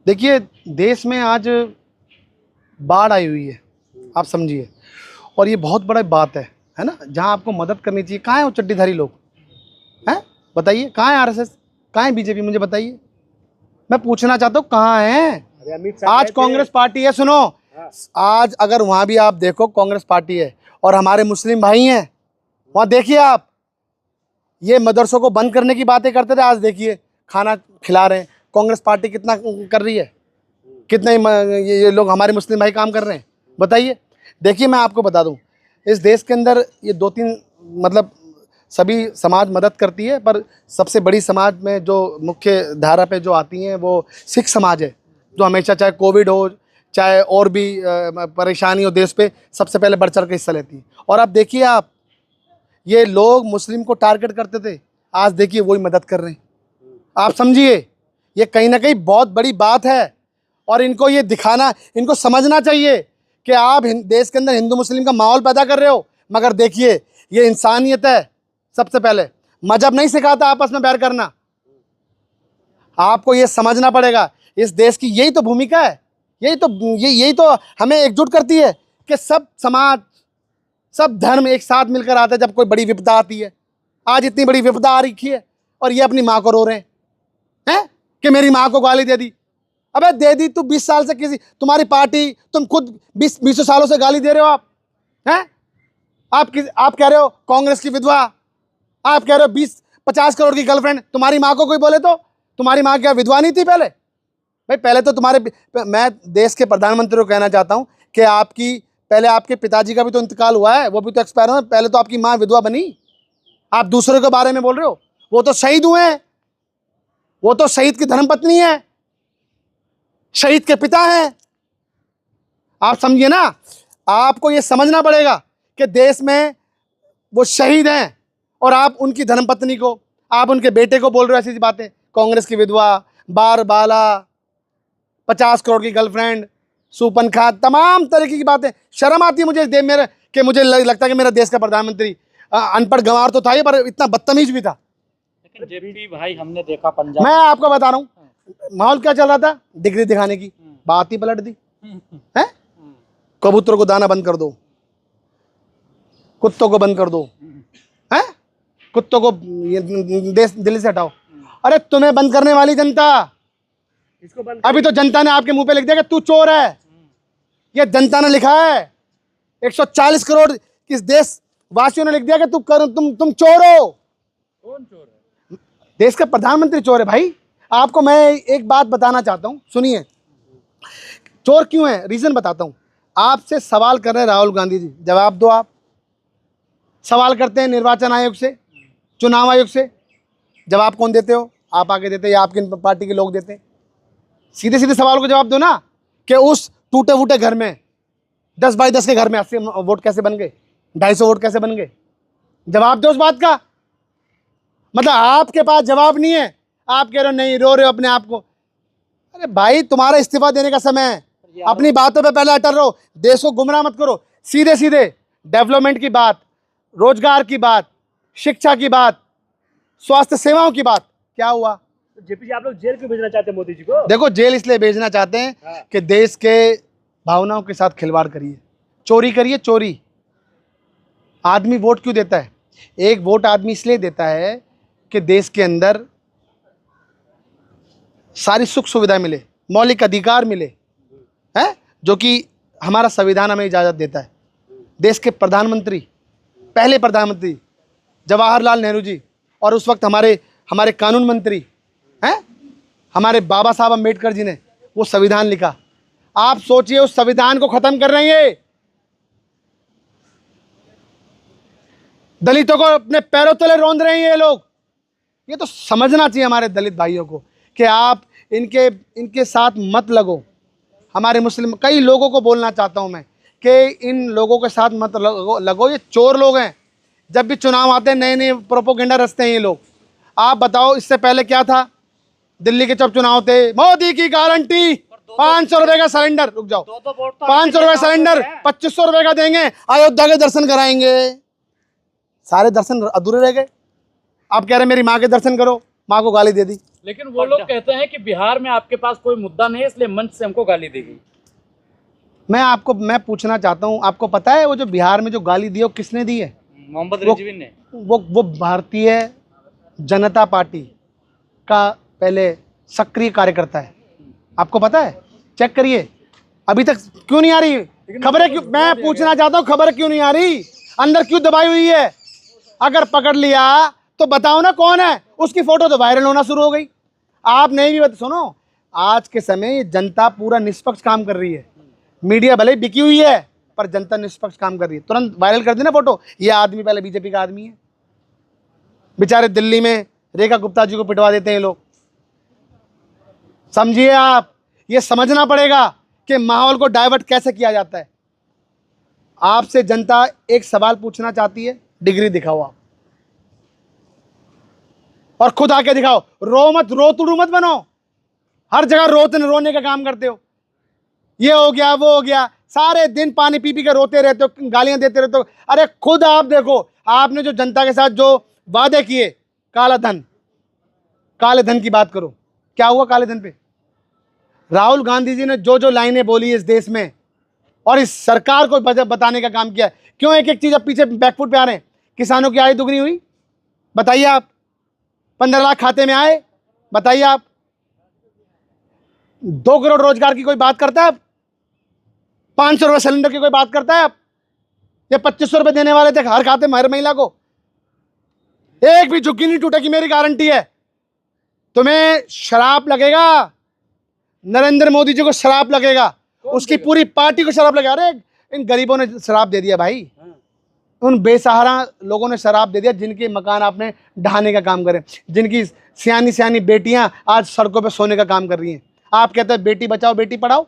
देखिए, देश में आज बाढ़ आई हुई है, आप समझिए, और ये बहुत बड़ा बात है ना। जहाँ आपको मदद करनी चाहिए, कहाँ है वो चड्डीधारी लोग? हैं, बताइए, कहाँ है आरएसएस, कहाँ है बीजेपी? मुझे बताइए, मैं पूछना चाहता हूँ कहाँ है। आज कांग्रेस पार्टी है, सुनो, आज अगर वहाँ भी आप देखो कांग्रेस पार्टी है और हमारे मुस्लिम भाई हैं, वहाँ देखिए आप, ये मदरसों को बंद करने की बातें करते थे, आज देखिए खाना खिला रहे हैं। कांग्रेस पार्टी कितना कर रही है, कितने ये लोग हमारे मुस्लिम भाई काम कर रहे हैं, बताइए। देखिए, मैं आपको बता दूं, इस देश के अंदर ये दो तीन मतलब सभी समाज मदद करती है, पर सबसे बड़ी समाज में जो मुख्य धारा पे जो आती हैं वो सिख समाज है, जो हमेशा चाहे कोविड हो चाहे और भी परेशानी हो देश पे, सबसे पहले बढ़ चढ़ के हिस्सा लेती है। और अब देखिए आप, ये लोग मुस्लिम को टारगेट करते थे, आज देखिए वही मदद कर रहे हैं। आप समझिए, ये कहीं ना कहीं बहुत बड़ी बात है, और इनको ये दिखाना, इनको समझना चाहिए कि आप देश के अंदर हिंदू मुस्लिम का माहौल पैदा कर रहे हो, मगर देखिए ये इंसानियत है। सबसे पहले मजहब नहीं सिखाता आपस में बैर करना, आपको ये समझना पड़ेगा। इस देश की यही तो भूमिका है, यही तो हमें एकजुट करती है कि सब समाज, सब धर्म एक साथ मिलकर आते हैं जब कोई बड़ी विपदा आती है। आज इतनी बड़ी विपदा आ रखी है और ये अपनी माँ को रो रहे हैं कि मेरी माँ को गाली दे दी। अबे दे दी, तू 20 साल से किसी, तुम्हारी पार्टी, तुम खुद 20 सालों से गाली दे रहे हो आप, हैं? आप कह रहे हो कांग्रेस की विधवा, आप कह रहे हो 20-50 करोड़ की गर्लफ्रेंड। तुम्हारी माँ को कोई बोले तो, तुम्हारी माँ क्या विधवा नहीं थी पहले? भाई पहले तो मैं देश के प्रधानमंत्री को कहना चाहता हूँ कि पहले आपके पिताजी का भी तो इंतकाल हुआ है, वो भी तो एक्सपायर हुए, पहले तो आपकी माँ विधवा बनी। आप दूसरों के बारे में बोल रहे हो, वो तो शहीद हुए हैं, वो तो शहीद की धर्मपत्नी है, शहीद के पिता हैं। आप समझिए ना, आपको ये समझना पड़ेगा कि देश में वो शहीद हैं और आप उनकी धर्मपत्नी को, आप उनके बेटे को बोल रहे हो ऐसी बातें। कांग्रेस की विधवा, बार बाला, 50 करोड़ की गर्लफ्रेंड, सूपन खाद, तमाम तरीके की बातें। शर्म आती है मुझे लगता है कि मेरा देश का प्रधानमंत्री अनपढ़ गंवार तो था ही, पर इतना बदतमीज भी था। लेकिन जेपी भाई हमने देखा पंजाब, मैं आपको बता रहा हूँ माहौल क्या चल रहा था, डिग्री दिखाने की बात ही पलट दी है। कबूतरों को दाना बंद कर दो, कुत्तों को बंद कर दो, हैं? कुत्तों को दिल्ली से हटाओ। अरे तुम्हें बंद करने वाली जनता, इसको बंद अभी तो जनता ने आपके मुंह पे लिख दिया कि तू चोर है। ये जनता ने लिखा है, 140 करोड़ इस देश वासियों ने लिख दिया कि तुम चोर हो। कौन चोर है? देश का प्रधानमंत्री चोर है भाई। आपको मैं एक बात बताना चाहता हूं, सुनिए। चोर क्यों है, रीजन बताता हूं। आपसे सवाल कर रहे हैं राहुल गांधी जी, जवाब दो। आप सवाल करते हैं निर्वाचन आयोग से, चुनाव आयोग से, जवाब कौन देते हो? आप आके देते हैं या आपकी पार्टी के लोग देते हैं? सीधे सीधे सवाल को जवाब दो ना, कि उस टूटे फूटे घर में 10 बाई 10 के घर में 80 वोट कैसे बन गए, 250 वोट कैसे बन गए? जवाब दो उस बात का। मतलब आपके पास जवाब नहीं है, आप कह रहे हो नहीं, रो रहे हो अपने आप को। अरे भाई, तुम्हारा इस्तीफा देने का समय है, अपनी बातों पे पहले अटल रहो, देश को गुमराह मत करो। सीधे सीधे डेवलपमेंट की बात, रोजगार की बात, शिक्षा की बात, स्वास्थ्य सेवाओं की बात, क्या हुआ? तो जेपी जी आप लोग जेल क्यों भेजना चाहते हैं मोदी जी को? देखो, जेल इसलिए भेजना चाहते हैं कि देश के भावनाओं के साथ खिलवाड़ करिए, चोरी करिए, चोरी। आदमी वोट क्यों देता है? एक वोट आदमी इसलिए देता है कि देश के अंदर सारी सुख सुविधा मिले, मौलिक अधिकार मिले, हैं, जो कि हमारा संविधान हमें इजाज़त देता है। देश के प्रधानमंत्री, पहले प्रधानमंत्री जवाहरलाल नेहरू जी, और उस वक्त हमारे कानून मंत्री हैं, हमारे बाबा साहब अम्बेडकर जी ने वो संविधान लिखा। आप सोचिए, उस संविधान को खत्म कर रहे हैं, दलितों को अपने पैरों तले रौंद रहे हैं ये लोग। ये तो समझना चाहिए हमारे दलित भाइयों को कि आप इनके साथ मत लगो। हमारे मुस्लिम कई लोगों को बोलना चाहता हूं मैं कि इन लोगों के साथ मत लगो, ये चोर लोग हैं। जब भी चुनाव आते हैं नए नए प्रोपोगेंडा रचते हैं ये लोग। आप बताओ, इससे पहले क्या था? दिल्ली के जब चुनाव थे, मोदी की गारंटी, 500 रुपए का सिलेंडर, रुक जाओ, 500 रुपए सिलेंडर, 2500 रुपए का देंगे, अयोध्या के दर्शन कराएंगे। सारे दर्शन अधूरे रह गए। आप कह रहे मेरी माँ के दर्शन करो, माँ को गाली दे दी। लेकिन वो लोग कहते हैं कि बिहार में आपके पास कोई मुद्दा नहीं है, इसलिए मंच से हमको गाली देगी। मैं पूछना चाहता हूँ, आपको पता है वो जो बिहार में जो गाली दी है वो किसने दी है? मोहम्मद रिजवी ने। वो भारतीय जनता पार्टी का पहले सक्रिय कार्यकर्ता है। आपको पता है? चेक करिए। अभी तक क्यों नहीं आ रही खबरें? क्यों, मैं पूछना चाहता हूँ, खबर क्यों नहीं आ रही? अंदर क्यों दबाई हुई है? अगर पकड़ लिया तो बताओ ना कौन है। उसकी फोटो तो वायरल होना शुरू हो गई। आप नहीं भी सुनो, आज के समय ये जनता पूरा निष्पक्ष काम कर रही है। मीडिया भले ही बिकी हुई है पर जनता निष्पक्ष काम कर रही है। तुरंत वायरल कर देना फोटो, ये आदमी पहले बीजेपी का आदमी है। बेचारे दिल्ली में रेखा गुप्ता जी को पिटवा देते हैं लोग। समझिए आप, ये समझना पड़ेगा कि माहौल को डाइवर्ट कैसे किया जाता है। आपसे जनता एक सवाल पूछना चाहती है, डिग्री दिखाओ आप, और खुद आके दिखाओ। रो मत, रोतुड़ू मत बनो। हर जगह रोने का काम करते हो। ये हो गया, वो हो गया, सारे दिन पानी पी पी के रोते रहते हो, गालियां देते रहते हो। अरे खुद आप देखो, आपने जो जनता के साथ जो वादे किए, काला धन, काले धन की बात करो, क्या हुआ काले धन पे? राहुल गांधी जी ने जो जो लाइनें बोली इस देश में और इस सरकार को बताने का काम किया। क्यों एक एक चीज अब पीछे बैकफुट पे आ रहे हैं? किसानों की आय दुगनी हुई, बताइए आप। 15 लाख खाते में आए, बताइए आप। 2 करोड़ रोजगार की कोई बात करता है अब? 500 रुपए सिलेंडर की कोई बात करता है अब? ये 2500 रुपए देने वाले थे हर खाते में हर महिला को। एक भी झुग्गी नहीं टूटेगी, मेरी गारंटी है। तुम्हें श्राप लगेगा, नरेंद्र मोदी जी को श्राप लगेगा, उसकी पूरी पार्टी को श्राप लगेगा। अरे इन गरीबों ने श्राप दे दिया भाई, उन बेसहारा लोगों ने शराब दे दिया जिनके मकान आपने ढहाने का काम करे, जिनकी सियानी सियानी बेटियां आज सड़कों पे सोने का काम कर रही हैं। आप कहते हैं बेटी बचाओ बेटी पढ़ाओ।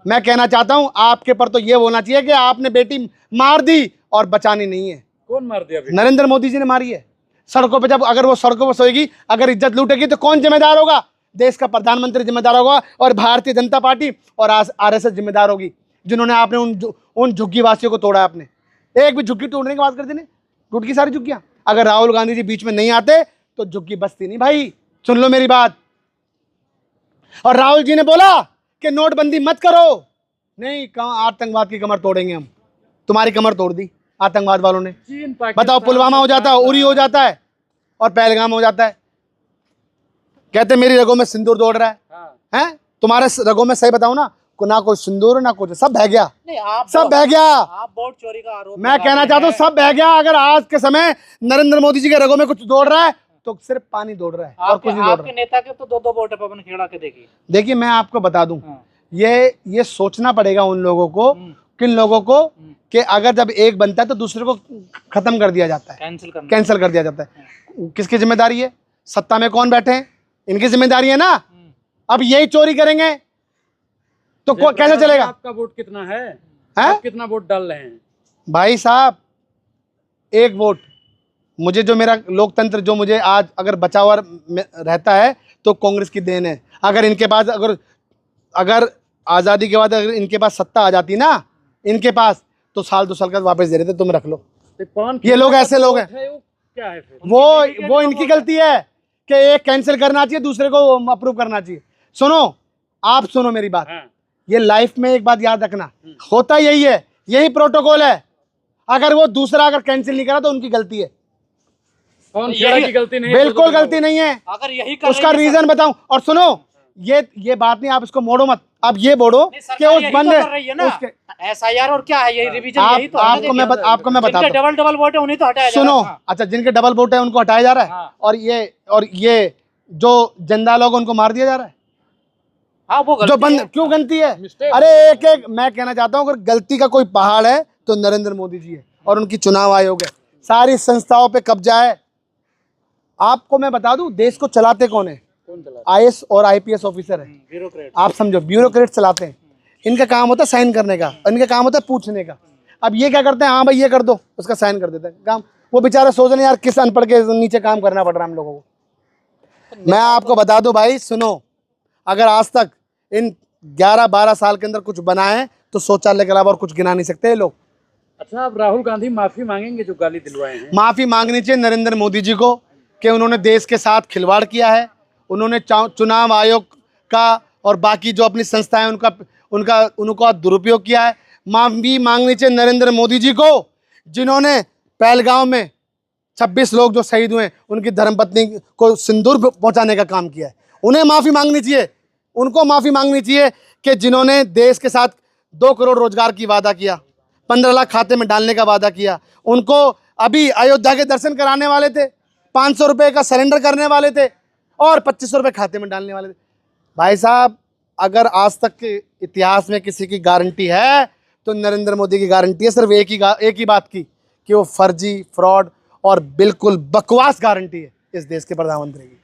मैं कहना चाहता हूं आपके पर तो ये होना चाहिए कि आपने बेटी मार दी और बचानी नहीं है। कौन मार दिया? नरेंद्र मोदी जी ने मारी है सड़कों पे। जब अगर वो सड़कों पर सोएगी, अगर इज्जत लूटेगी तो कौन जिम्मेदार होगा? देश का प्रधानमंत्री जिम्मेदार होगा और भारतीय जनता पार्टी और आरएसएस जिम्मेदार होगी, जिन्होंने आपने उन झुग्गी वासियों को तोड़ा। आपने एक भी झुग्गी तोड़ने की बात करते नहीं, टूट की सारी झुग्गियां। अगर राहुल गांधी जी बीच में नहीं आते तो झुग्गी बसती नहीं भाई। सुन लो मेरी बात। और राहुल जी ने बोला कि नोटबंदी मत करो, नहीं आतंकवाद की कमर तोड़ेंगे हम। तुम्हारी कमर तोड़ दी आतंकवाद वालों ने। बताओ, पुलवामा हो जाता है, उरी हो जाता है और पहलगाम हो जाता है। कहते मेरी रगों में सिंदूर दौड़ रहा है। हैं? तुम्हारे रगों में, सही बताओ ना, ना कोई सिंदूर ना कुछ, सब बह गया। नहीं, आप सब बह गया। आप वोट चोरी का आरोप मैं कहना चाहता हूँ सब बह गया। अगर आज के समय नरेंद्र मोदी जी के रगों में कुछ दौड़ रहा है तो सिर्फ पानी दौड़ रहा है और कुछ नहीं दौड़ रहा। आपके नेता के तो 2-2 वोट है पवन खेड़ा के। देखिए मैं आपको बता दूं, ये सोचना पड़ेगा उन लोगों को, किन लोगों को, कि अगर जब एक बनता है तो दूसरे को खत्म कर दिया जाता है, कैंसिल कर दिया जाता है। किसकी जिम्मेदारी है? सत्ता में कौन बैठे हैं, इनकी जिम्मेदारी है ना। अब यही चोरी करेंगे तो कैसे चलेगा? आपका वोट कितना है? आप कितना वोट डाल रहे हैं? भाई साहब, एक वोट मुझे, जो मेरा लोकतंत्र जो मुझे आज अगर बचा हुआ रहता है तो कांग्रेस की देन है। अगर इनके पास अगर आज़ादी के बाद अगर इनके पास सत्ता आ जाती ना इनके पास, तो साल 2 साल का वापस दे रहे थे, तुम रख लो। ये लोग ऐसे लोग हैं। क्या है फिर? वो इनकी गलती है कि एक कैंसिल करना चाहिए, दूसरे को अप्रूव करना चाहिए। सुनो, आप सुनो मेरी बात। ये लाइफ में एक बात याद रखना, होता यही है, यही प्रोटोकॉल है। अगर वो दूसरा अगर कैंसिल नहीं करा तो उनकी गलती है। कौन खेड़ा की गलती नहीं है? बिल्कुल गलती नहीं है। अगर यही उसका रीजन बताऊं। और सुनो, ये बात नहीं, आप इसको मोड़ो मत। अब ये बोलो कि उस बंदे एसआईआर और क्या है, यही रिवीजन, यही तो आपको मैं बताता हूं। डबल वोट है उन्हें तो हटाया जा रहा है। सुनो, अच्छा, जिनके डबल वोट है उनको हटाया जा रहा है, और ये जो जनता लोग उनको मार दिया जा रहा है। हाँ, वो जो बंद क्यों गलती है? अरे एक मैं कहना चाहता हूँ, अगर गलती का कोई पहाड़ है तो नरेंद्र मोदी जी है और उनकी चुनाव आयोग है। सारी संस्थाओं पे कब्जा है। आपको मैं बता दूं, देश को चलाते कौन है? आईएएस और आईपीएस ऑफिसर है। ब्यूरोक्रेट, आप समझो, ब्यूरोक्रेट चलाते हैं। इनका काम होता है साइन करने का, इनका काम होता है पूछने का। अब ये क्या करते हैं? हाँ भाई ये कर दो, उसका साइन कर देते हैं काम। वो बेचारा सोच रहे यार किस अनपढ़ के नीचे काम करना पड़ रहा है हम लोगों को। मैं आपको बता दूं भाई, सुनो, अगर आज तक इन 11-12 साल के अंदर कुछ बना है तो शौचालय के अलावा और कुछ गिना नहीं सकते ये लोग। अच्छा, अब राहुल गांधी माफी मांगेंगे जो गाली दिलवाए हैं? माफी मांगनी चाहिए नरेंद्र मोदी जी को कि उन्होंने देश के साथ खिलवाड़ किया है उन्होंने चुनाव आयोग का और बाकी जो अपनी संस्थाएं उनका दुरुपयोग किया है। माफी मांगनी चाहिए नरेंद्र मोदी जी को, जिन्होंने पहलगांव में 26 लोग जो शहीद हुए उनकी धर्मपत्नी को सिंदूर पहुंचाने का काम किया है। उन्हें माफ़ी मांगनी चाहिए, उनको माफ़ी मांगनी चाहिए कि जिन्होंने देश के साथ 2 करोड़ रोजगार की वादा किया, 15 लाख खाते में डालने का वादा किया। उनको अभी अयोध्या के दर्शन कराने वाले थे, 500 रुपये का सरेंडर करने वाले थे और 2500 रुपये खाते में डालने वाले थे। भाई साहब, अगर आज तक के इतिहास में किसी की गारंटी है तो नरेंद्र मोदी की गारंटी है सिर्फ एक ही बात की, कि वो फर्जी, फ्रॉड और बिल्कुल बकवास गारंटी है इस देश के प्रधानमंत्री की।